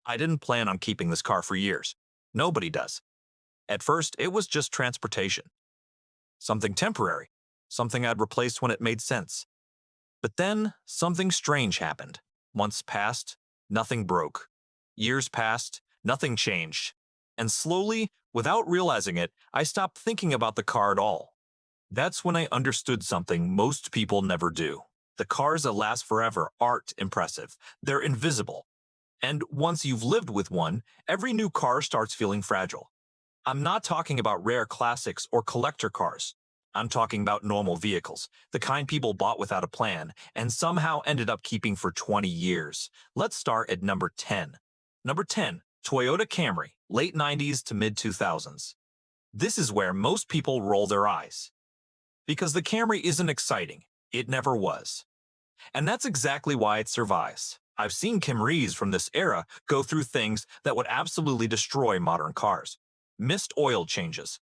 I didn't plan on keeping this car for years. Nobody does. At first, it was just transportation. Something temporary. Something I'd replace when it made sense. But then, something strange happened. Months passed, nothing broke. Years passed, nothing changed. And slowly, without realizing it, I stopped thinking about the car at all. That's when I understood something most people never do. The cars that last forever aren't impressive. They're invisible. And once you've lived with one, every new car starts feeling fragile. I'm not talking about rare classics or collector cars. I'm talking about normal vehicles, the kind people bought without a plan and somehow ended up keeping for 20 years. Let's start at number 10. Number 10, Toyota Camry, late 90s to mid 2000s. This is where most people roll their eyes. Because the Camry isn't exciting. It never was. And that's exactly why it survives. I've seen Camrys from this era go through things that would absolutely destroy modern cars. Missed oil changes,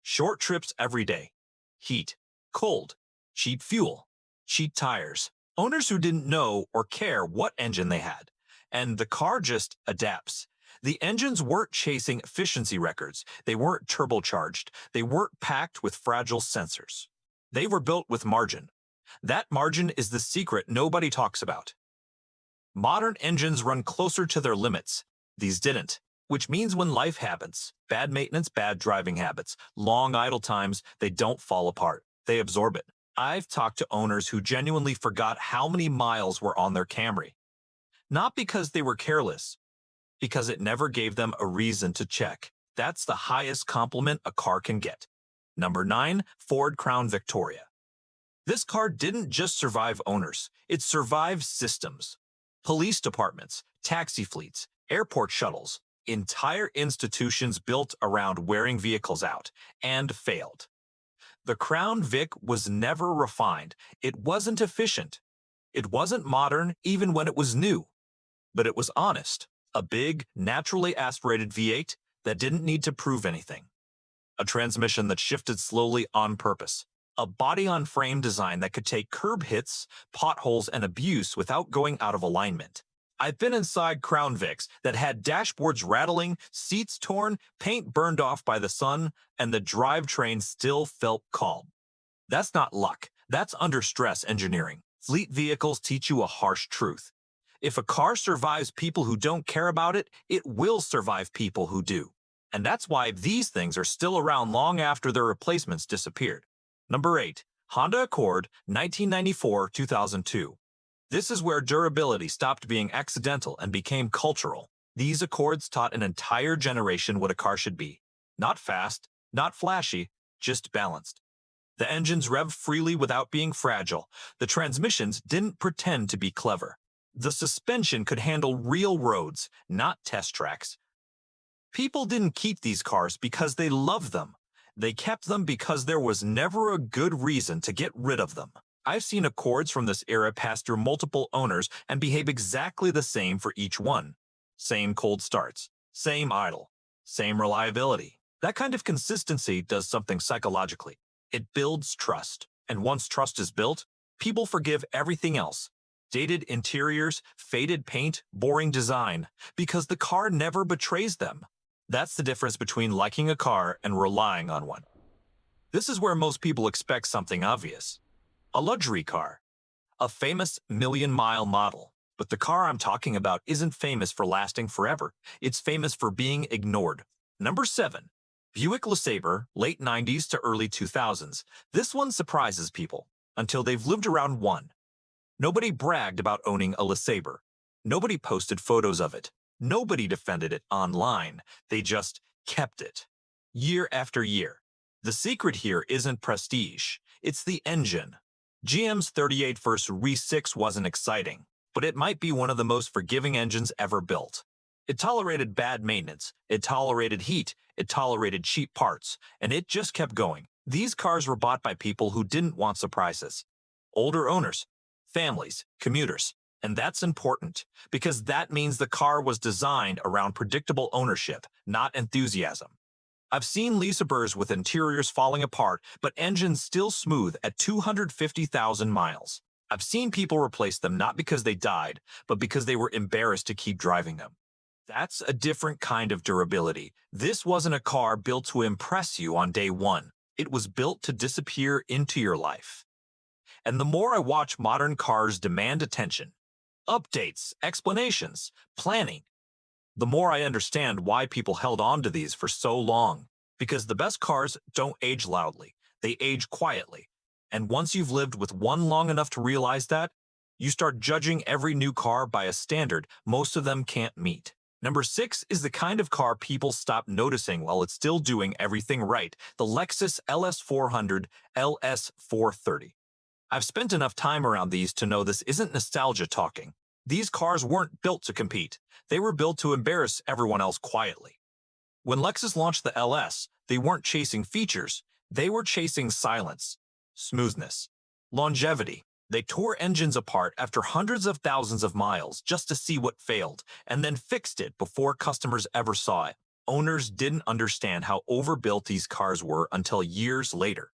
short trips every day, heat, cold, cheap fuel, cheap tires, owners who didn't know or care what engine they had, and the car just adapts. The engines weren't chasing efficiency records, they weren't turbocharged, they weren't packed with fragile sensors. They were built with margin. That margin is the secret nobody talks about. Modern engines run closer to their limits. These didn't. Which means when life happens, bad maintenance, bad driving habits, long idle times, they don't fall apart. They absorb it. I've talked to owners who genuinely forgot how many miles were on their Camry. Not because they were careless, because it never gave them a reason to check. That's the highest compliment a car can get. Number 9, Ford Crown Victoria. This car didn't just survive owners, it survived systems. Police departments, taxi fleets, airport shuttles, entire institutions built around wearing vehicles out, and failed. The Crown Vic was never refined. It wasn't efficient. It wasn't modern even when it was new. But it was honest. A big, naturally aspirated V8 that didn't need to prove anything. A transmission that shifted slowly on purpose. A body-on-frame design that could take curb hits, potholes, and abuse without going out of alignment. I've been inside Crown Vics that had dashboards rattling, seats torn, paint burned off by the sun, and the drivetrain still felt calm. That's not luck. That's under stress engineering. Fleet vehicles teach you a harsh truth. If a car survives people who don't care about it, it will survive people who do. And that's why these things are still around long after their replacements disappeared. Number 8. Honda Accord, 1994-2002. This is where durability stopped being accidental and became cultural. These Accords taught an entire generation what a car should be. Not fast, not flashy, just balanced. The engines revved freely without being fragile. The transmissions didn't pretend to be clever. The suspension could handle real roads, not test tracks. People didn't keep these cars because they loved them. They kept them because there was never a good reason to get rid of them. I've seen Accords from this era pass through multiple owners and behave exactly the same for each one. Same cold starts, same idle, same reliability. That kind of consistency does something psychologically. It builds trust. And once trust is built, people forgive everything else. Dated interiors, faded paint, boring design, because the car never betrays them. That's the difference between liking a car and relying on one. This is where most people expect something obvious. A luxury car. A famous million-mile model. But the car I'm talking about isn't famous for lasting forever. It's famous for being ignored. Number 7. Buick LeSabre, late 90s to early 2000s. This one surprises people, until they've lived around one. Nobody bragged about owning a LeSabre. Nobody posted photos of it. Nobody defended it online. They just kept it. Year after year. The secret here isn't prestige. It's the engine. GM's 38 First Re6 wasn't exciting, but it might be one of the most forgiving engines ever built. It tolerated bad maintenance, it tolerated heat, it tolerated cheap parts, and it just kept going. These cars were bought by people who didn't want surprises. Older owners, families, commuters. And that's important, because that means the car was designed around predictable ownership, not enthusiasm. I've seen LeSabres with interiors falling apart, but engines still smooth at 250,000 miles. I've seen people replace them not because they died, but because they were embarrassed to keep driving them. That's a different kind of durability. This wasn't a car built to impress you on day one. It was built to disappear into your life. And the more I watch modern cars demand attention, updates, explanations, planning, the more I understand why people held on to these for so long. Because the best cars don't age loudly, they age quietly. And once you've lived with one long enough to realize that, you start judging every new car by a standard most of them can't meet. Number 6 is the kind of car people stop noticing while it's still doing everything right, the Lexus LS400, LS430. I've spent enough time around these to know this isn't nostalgia talking. These cars weren't built to compete. They were built to embarrass everyone else quietly. When Lexus launched the LS, they weren't chasing features. They were chasing silence, smoothness, longevity. They tore engines apart after hundreds of thousands of miles just to see what failed, and then fixed it before customers ever saw it. Owners didn't understand how overbuilt these cars were until years later.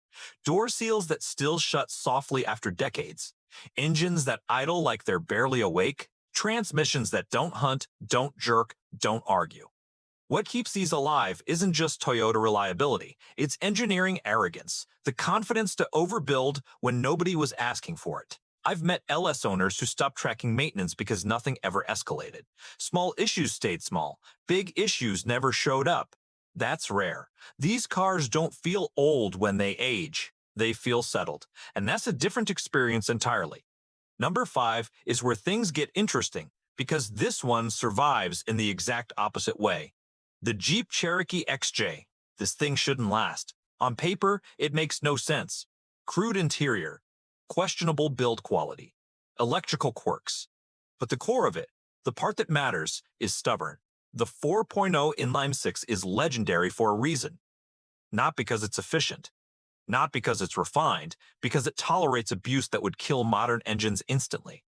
Door seals that still shut softly after decades, engines that idle like they're barely awake, transmissions that don't hunt, don't jerk, don't argue. What keeps these alive isn't just Toyota reliability, it's engineering arrogance, the confidence to overbuild when nobody was asking for it. I've met LS owners who stopped tracking maintenance because nothing ever escalated. Small issues stayed small, big issues never showed up. That's rare. These cars don't feel old when they age, they feel settled, and that's a different experience entirely. Number 5 is where things get interesting, because this one survives in the exact opposite way. The Jeep Cherokee XJ. This thing shouldn't last. On paper, it makes no sense. Crude interior, questionable build quality, electrical quirks. But the core of it, the part that matters, is stubborn. The 4.0 inline-6 is legendary for a reason. Not because it's efficient, not because it's refined, because it tolerates abuse that would kill modern engines instantly.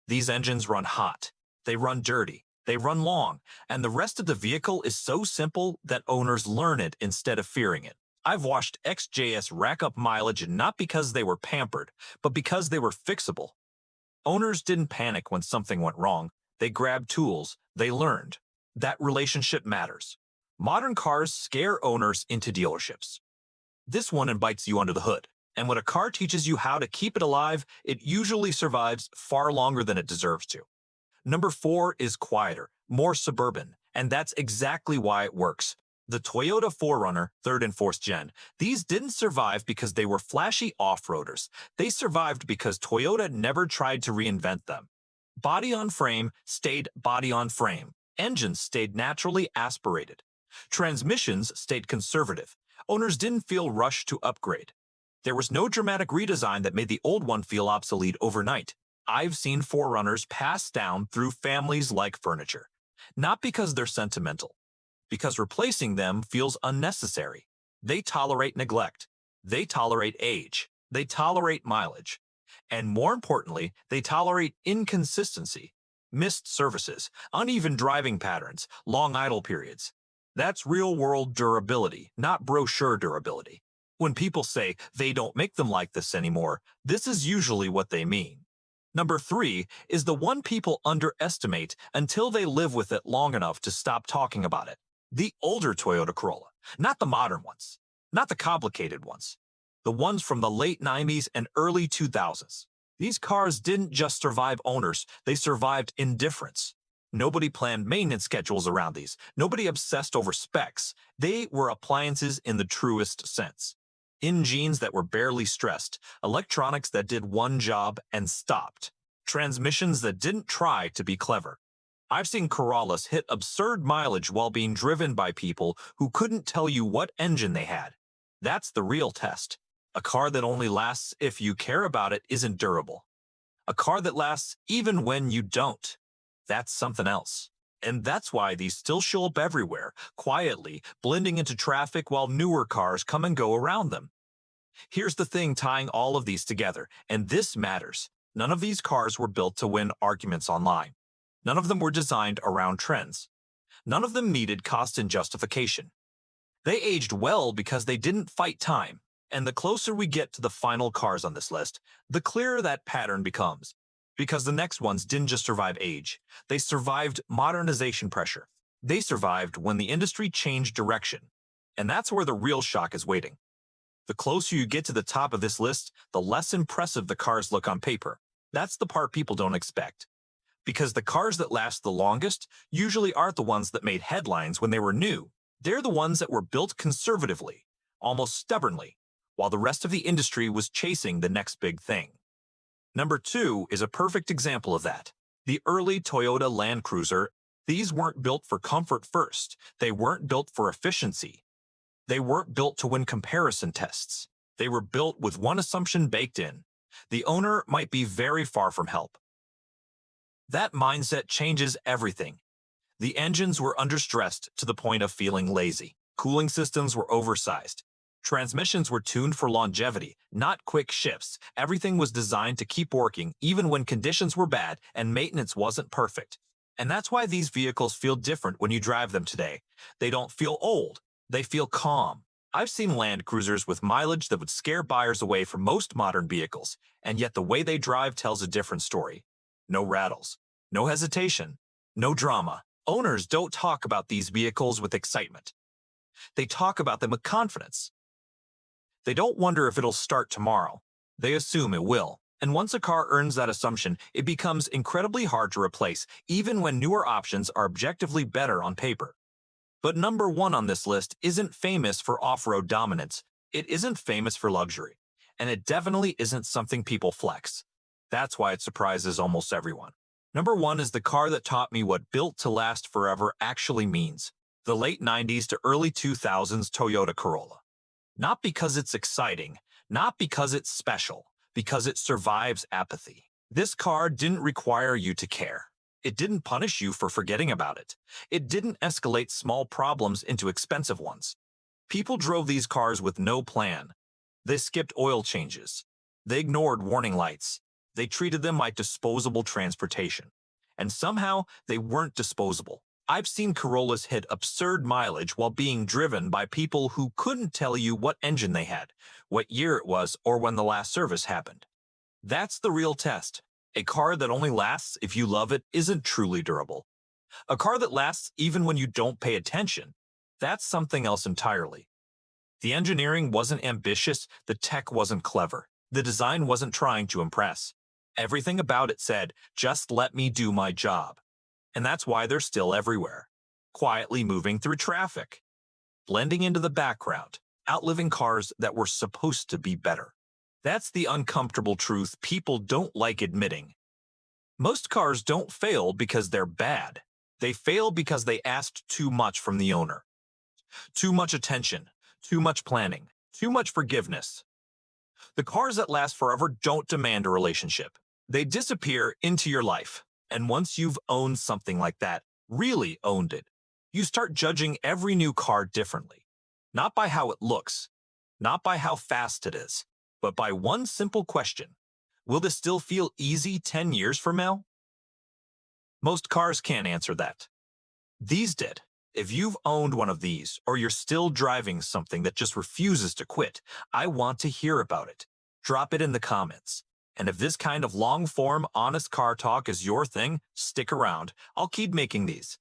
These engines run hot, they run dirty, they run long, and the rest of the vehicle is so simple that owners learn it instead of fearing it. I've watched XJS rack up mileage not because they were pampered, but because they were fixable. Owners didn't panic when something went wrong. They grabbed tools, they learned. That relationship matters. Modern cars scare owners into dealerships. This one invites you under the hood. And when a car teaches you how to keep it alive, it usually survives far longer than it deserves to. Number 4 is quieter, more suburban, and that's exactly why it works. The Toyota 4Runner, 3rd and 4th gen, these didn't survive because they were flashy off-roaders. They survived because Toyota never tried to reinvent them. Body on frame stayed body on frame. Engines stayed naturally aspirated. Transmissions stayed conservative. Owners didn't feel rushed to upgrade. There was no dramatic redesign that made the old one feel obsolete overnight. I've seen 4Runners pass down through families like furniture. Not because they're sentimental, because replacing them feels unnecessary. They tolerate neglect. They tolerate age. They tolerate mileage. And more importantly, they tolerate inconsistency, missed services, uneven driving patterns, long idle periods. That's real-world durability, not brochure durability. When people say they don't make them like this anymore, this is usually what they mean. Number 3 is the one people underestimate until they live with it long enough to stop talking about it. The older Toyota Corolla, not the modern ones, not the complicated ones, the ones from the late 90s and early 2000s. These cars didn't just survive owners, they survived indifference. Nobody planned maintenance schedules around these. Nobody obsessed over specs. They were appliances in the truest sense. Engines that were barely stressed, electronics that did one job and stopped, transmissions that didn't try to be clever. I've seen Corollas hit absurd mileage while being driven by people who couldn't tell you what engine they had. That's the real test. A car that only lasts if you care about it isn't durable. A car that lasts even when you don't. That's something else. And that's why these still show up everywhere, quietly, blending into traffic while newer cars come and go around them. Here's the thing tying all of these together, and this matters. None of these cars were built to win arguments online. None of them were designed around trends. None of them needed cost and justification. They aged well because they didn't fight time. And the closer we get to the final cars on this list, the clearer that pattern becomes. Because the next ones didn't just survive age, they survived modernization pressure. They survived when the industry changed direction. And that's where the real shock is waiting. The closer you get to the top of this list, the less impressive the cars look on paper. That's the part people don't expect. Because the cars that last the longest usually aren't the ones that made headlines when they were new. They're the ones that were built conservatively, almost stubbornly, while the rest of the industry was chasing the next big thing. Number 2 is a perfect example of that. The early Toyota Land Cruiser. These weren't built for comfort first. They weren't built for efficiency. They weren't built to win comparison tests. They were built with one assumption baked in. The owner might be very far from help. That mindset changes everything. The engines were understressed to the point of feeling lazy. Cooling systems were oversized. Transmissions were tuned for longevity, not quick shifts. Everything was designed to keep working even when conditions were bad and maintenance wasn't perfect. And that's why these vehicles feel different when you drive them today. They don't feel old. They feel calm. I've seen Land Cruisers with mileage that would scare buyers away from most modern vehicles, and yet the way they drive tells a different story. No rattles, no hesitation, no drama. Owners don't talk about these vehicles with excitement. They talk about them with confidence. They don't wonder if it'll start tomorrow. They assume it will. And once a car earns that assumption, it becomes incredibly hard to replace, even when newer options are objectively better on paper. But number 1 on this list isn't famous for off-road dominance. It isn't famous for luxury. And it definitely isn't something people flex. That's why it surprises almost everyone. Number 1 is the car that taught me what built to last forever actually means. The late 90s to early 2000s Toyota Corolla. Not because it's exciting, not because it's special, because it survives apathy. This car didn't require you to care. It didn't punish you for forgetting about it. It didn't escalate small problems into expensive ones. People drove these cars with no plan. They skipped oil changes. They ignored warning lights. They treated them like disposable transportation. And somehow, they weren't disposable. I've seen Corollas hit absurd mileage while being driven by people who couldn't tell you what engine they had, what year it was, or when the last service happened. That's the real test. A car that only lasts if you love it isn't truly durable. A car that lasts even when you don't pay attention, that's something else entirely. The engineering wasn't ambitious, the tech wasn't clever, the design wasn't trying to impress. Everything about it said, just let me do my job. And that's why they're still everywhere, quietly moving through traffic, blending into the background, outliving cars that were supposed to be better. That's the uncomfortable truth people don't like admitting. Most cars don't fail because they're bad. They fail because they asked too much from the owner. Too much attention, too much planning, too much forgiveness. The cars that last forever don't demand a relationship. They disappear into your life. And once you've owned something like that, really owned it, you start judging every new car differently. Not by how it looks, not by how fast it is, but by one simple question. Will this still feel easy 10 years from now? Most cars can't answer that. These did. If you've owned one of these, or you're still driving something that just refuses to quit, I want to hear about it. Drop it in the comments. And if this kind of long-form, honest car talk is your thing, stick around. I'll keep making these.